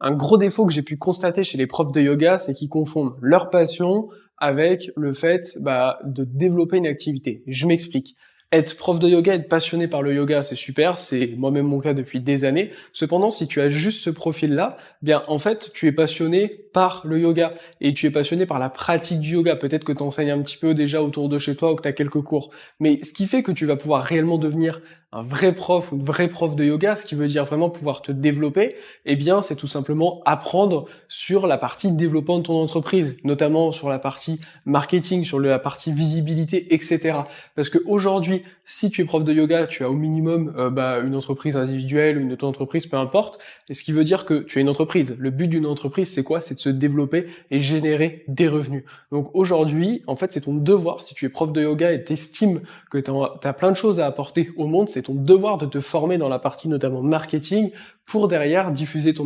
Un gros défaut que j'ai pu constater chez les profs de yoga, c'est qu'ils confondent leur passion avec le fait de développer une activité. Je m'explique. Être prof de yoga, être passionné par le yoga, c'est super, c'est moi-même mon cas depuis des années. Cependant, si tu as juste ce profil-là, bien en fait, tu es passionné par le yoga et tu es passionné par la pratique du yoga. Peut-être que tu enseignes un petit peu déjà autour de chez toi ou que tu as quelques cours. Mais ce qui fait que tu vas pouvoir réellement devenir un vrai prof ou une vraie prof de yoga, ce qui veut dire vraiment pouvoir te développer, eh bien, c'est tout simplement apprendre sur la partie développement de ton entreprise, notamment sur la partie marketing, sur la partie visibilité, etc. Parce que aujourd'hui, si tu es prof de yoga, tu as au minimum une entreprise individuelle ou une auto-entreprise, peu importe. Et ce qui veut dire que tu as une entreprise. Le but d'une entreprise, c'est quoi? C'est de se développer et générer des revenus. Donc aujourd'hui, en fait, c'est ton devoir, si tu es prof de yoga et t'estimes que tu as plein de choses à apporter au monde, c'est ton devoir de te former dans la partie notamment marketing pour derrière diffuser ton